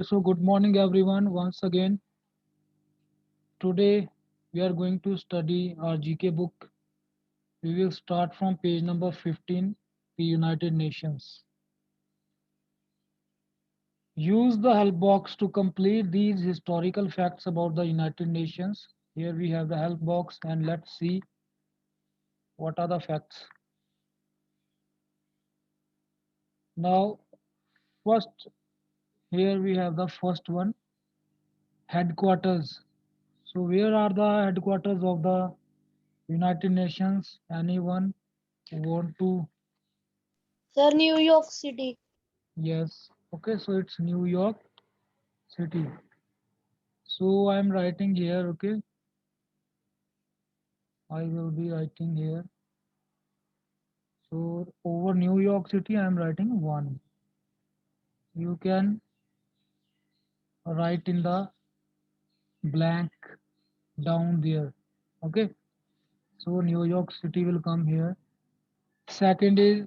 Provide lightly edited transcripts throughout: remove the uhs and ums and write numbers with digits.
So good morning everyone once again. Today we are going to study our GK book. We will start from page number 15, the United Nations. Use the help box to complete these historical facts about the United Nations. Here we have the help box and let's see what are the facts. Now first here we have the first one, headquarters. So where are the headquarters of the United Nations? Anyone want to? Sir, New York City. Yes. Okay, so it's New York City. So I'm writing here, okay? I will be writing here. So over New York City, I'm writing 1. You can write in the blank down there. Okay? So New York City will come here. Second is,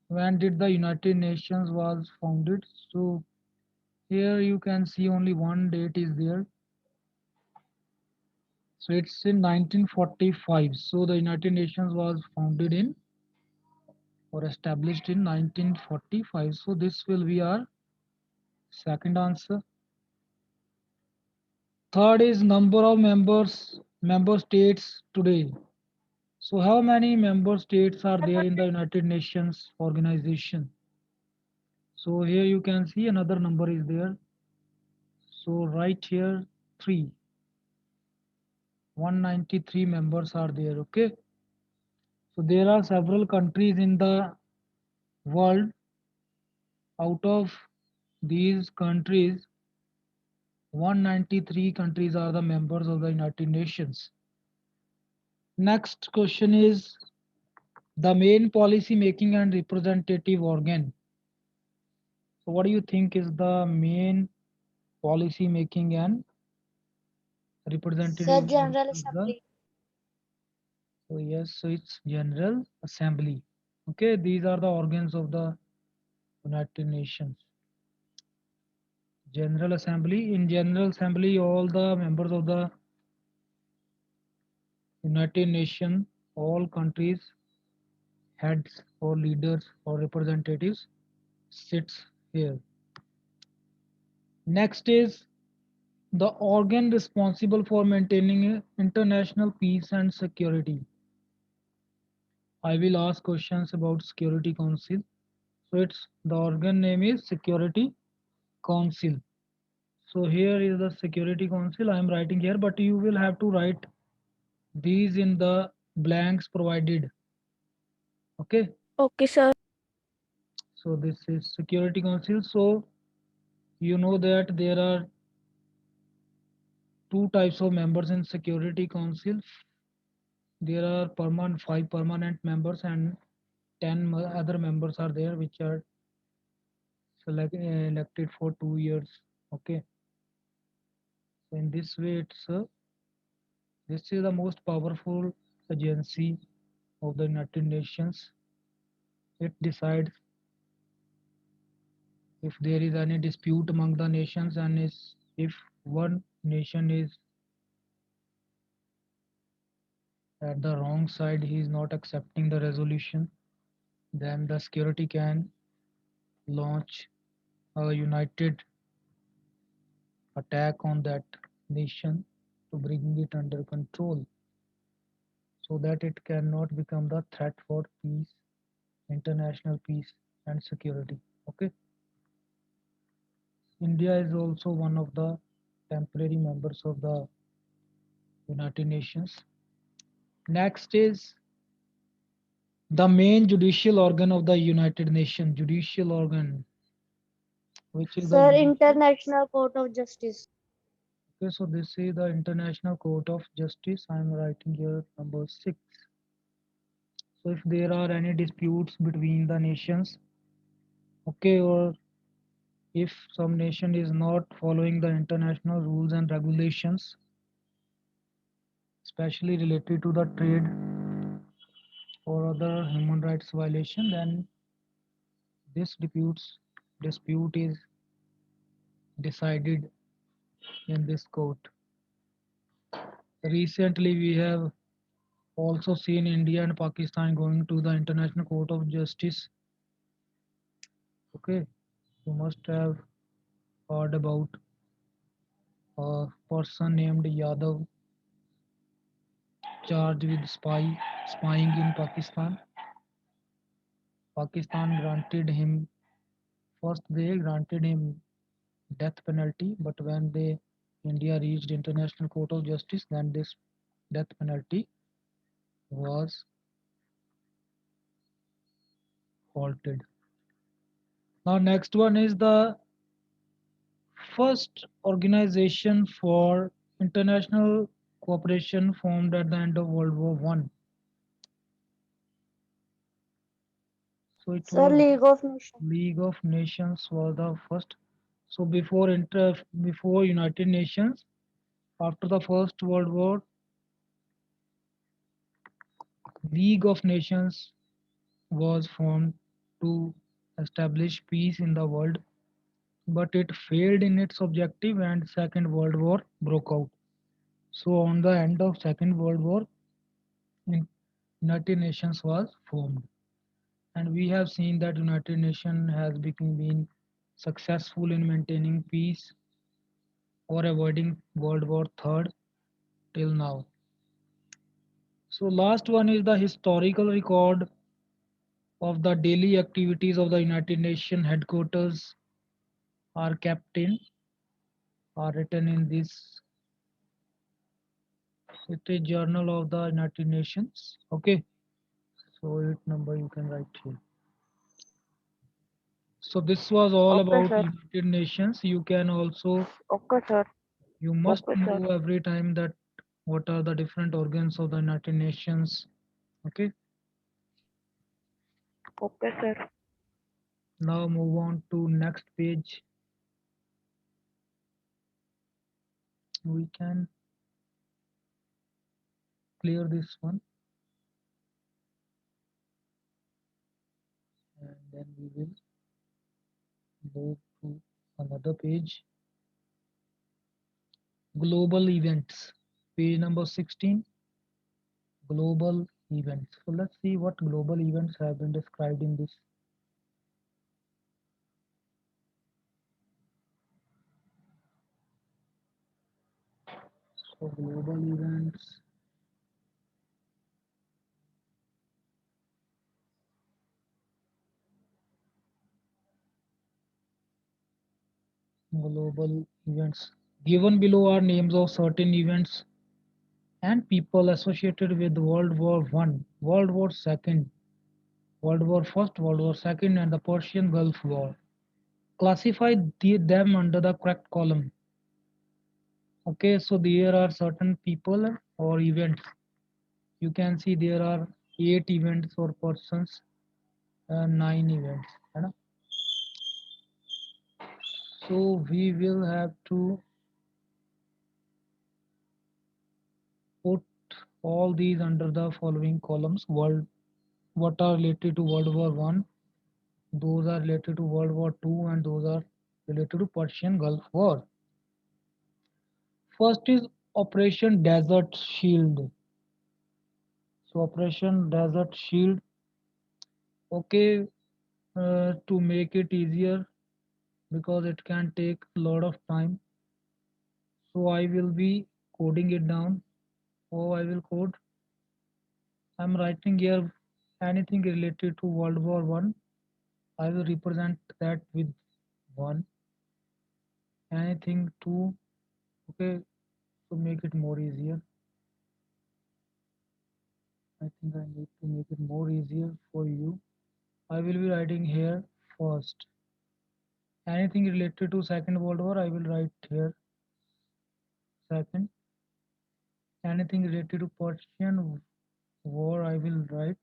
when did the United Nations was founded? So here you can see only one date is there. So it's in 1945. So the United Nations was founded in or established in 1945. So this will be our second answer. Third is number of member states today. So how many member states are there in the United Nations organization? So here you can see another number is there. So right here 3, 193 members are there. Okay. So there are several countries in the world. Out of these countries, 193 countries are the members of the United Nations. Next question is the main policy making and representative organ. So what do you think is the main policy making and Sir, representative organ General of the? Assembly. So yes, so it's General Assembly. Okay, these are the organs of the United Nations. General Assembly. In General Assembly, all the members of the United Nations, all countries, heads or leaders or representatives sits here. Next is the organ responsible for maintaining international peace and security. I will ask questions about Security Council. So it's the organ name is Security Council. So here is the Security Council. I am writing here, but you will have to write these in the blanks provided. Okay. Okay, sir. So this is Security Council. So you know that there are two types of members in Security Council. There are permanent 5 permanent members and 10 other members are there which are elected for 2 years. Okay, so in this way it's this is the most powerful agency of the United Nations. It decides if there is any dispute among the nations, and is if one nation is at the wrong side, he is not accepting the resolution, then the security can launch a united attack on that nation to bring it under control so that it cannot become the threat for peace, international peace and security. Okay. India is also one of the temporary members of the United Nations. Next is the main judicial organ of the United Nations, judicial organ, which is the Sir, judicial. International Court of Justice. Okay, so this is the International Court of Justice. I am writing here number 6. So if there are any disputes between the nations, okay, or if some nation is not following the international rules and regulations, especially related to the trade or other human rights violation, then this dispute is decided in this court. Recently, we have also seen India and Pakistan going to the International Court of Justice. Okay, you must have heard about a person named Yadav charged with spying in Pakistan. Pakistan granted him first they granted him death penalty, but when they India reached International Court of Justice, then this death penalty was halted. Now next one is the first organization for international cooperation formed at the end of World War One. So it Sir, was League of Nations. League of Nations was the first. So before United Nations, after the First World War, League of Nations was formed to establish peace in the world, but it failed in its objective and Second World War broke out. So on the end of Second World War, United Nations was formed. And we have seen that United Nations has been successful in maintaining peace or avoiding World War III till now. So last one is the historical record of the daily activities of the United Nations headquarters are kept in are written in this City Journal of the United Nations. Okay, so it number you can write here. So this was all Okay, about sir. United Nations. You can also Okay, sir. you must Okay, sir. know every time that what are the different organs of the United Nations. Okay, Okay, sir. now move on to next page. We can clear this one and then we will move to another page. Global events, page number 16. Global events. So let's see what global events have been described in this. So global events, global events. Given below are names of certain events and people associated with World War One, World War Second, World War First, World War Second, and the Persian Gulf War. Classify them under the correct column. Okay, so there are certain people or events. You can see there are 8 events or persons and 9 events. है ना? So we will have to put all these under the following columns. World, what are related to World War One, those are related to World War Two, and those are related to Persian Gulf War. First is Operation Desert Shield. So Operation Desert Shield. Okay, to make it easier because it can take a lot of time. So I will be coding it down. Oh, I will code. I'm writing here anything related to World War One. I will represent that with one. Anything two. Okay, to make it more easier. I think I need to make it more easier for you. I will be writing here first. Anything related to Second World War, I will write here second. Anything related to Persian War, I will write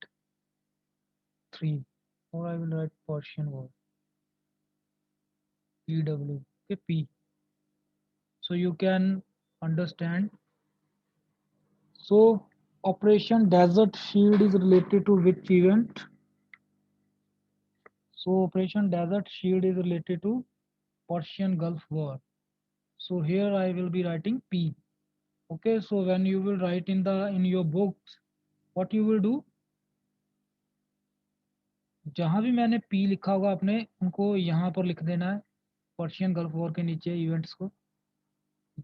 three. Or I will write Persian War. PW. Okay, P. So you can understand. So Operation Desert Shield is related to which event? So Operation Desert Shield is related to Persian Gulf War. So here I will be writing P. Okay, so when you will write in your books, what you will do, जहां भी मैंने P लिखा होगा आपने उनको यहाँ पर लिख देना है, पर्शियन गल्फ वॉर के नीचे इवेंट्स को,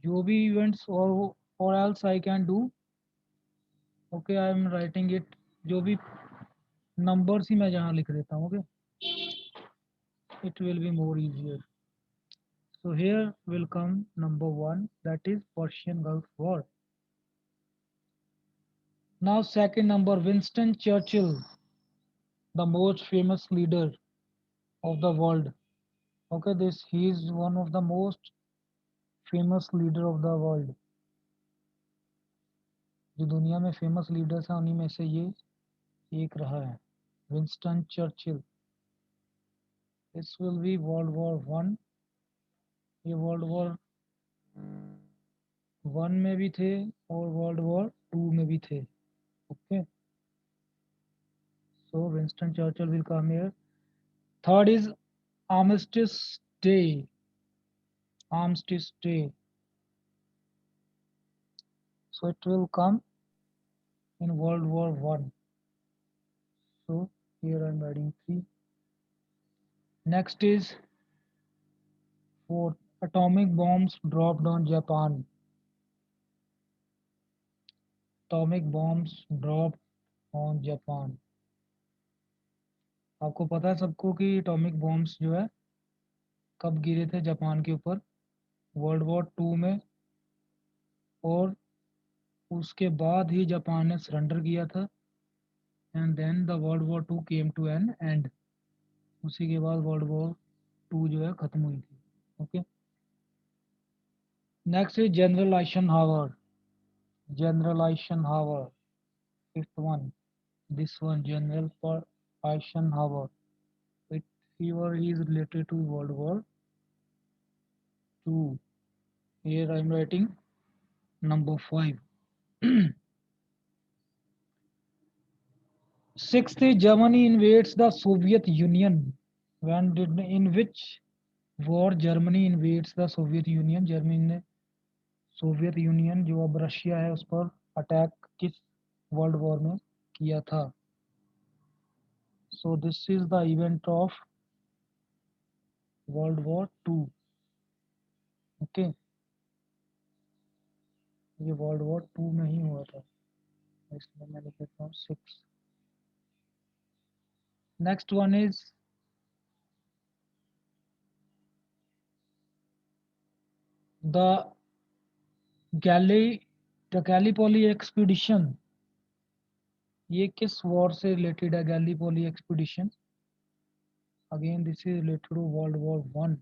जो भी इवेंट्स, और else I can do, okay I am writing it, जो भी नंबर्स ही मैं जहाँ लिख देता हूँ, okay, it will be more easier. So here will come number one, that is Persian Gulf War. Now second number, Winston Churchill, the most famous leader of the world. Okay, this he is one of the most famous leader of the world. जो दुनिया में famous leaders हैं उन्हीं में से ये एक रहा है, Winston Churchill. This will be world war one. ये वर्ल्ड वॉर वन में भी थे और वर्ल्ड वॉर टू में भी थे. Okay, so Winston Churchill will come here. Third is Armistice Day. Armistice Day. So it will come in World War One. So here I'm writing three. Next is fourth, atomic bombs dropped on Japan. Atomic bombs dropped on Japan. आपको पता है सबको कि atomic bombs जो है कब गिरे थे जापान के ऊपर, वर्ल्ड वॉर टू में, और उसके बाद ही जापान ने सरेंडर किया था, and then the world war two came to an end. उसी के बाद वर्ल्ड वॉर टू जो है खत्म हुई थी. Okay, next is general Eisenhower. General Eisenhower, fifth one, this one, general पर Eisenhower. It fever is related to World War Two. Here I am writing number five. Sixth, Germany invades the Soviet Union. When did, in which war Germany invades the Soviet Union? Germany ने Soviet union जो अब Russia है उस पर attack किस world war में किया था? So this is the event of world war two. Okay, ये वर्ल्ड वॉर टू में ही हुआ था, इसलिए मैं लिख देता हूँ six. Next one is the Galli the Gallipoli expedition. ये किस वॉर से रिलेटेड है Gallipoli expedition? Again this is related to world war one.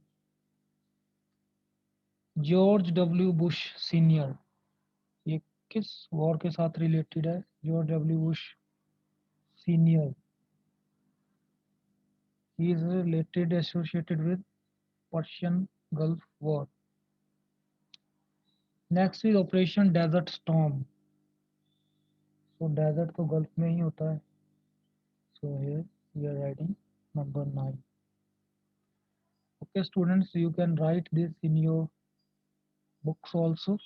George W Bush senior, ये किस वॉर के साथ रिलेटेड है? George W Bush senior, he is related associated with Persian Gulf War. Next is Operation Desert Storm. So desert तो gulf में ही होता है. So here we are writing number 9. Okay students, you can write this in your books also.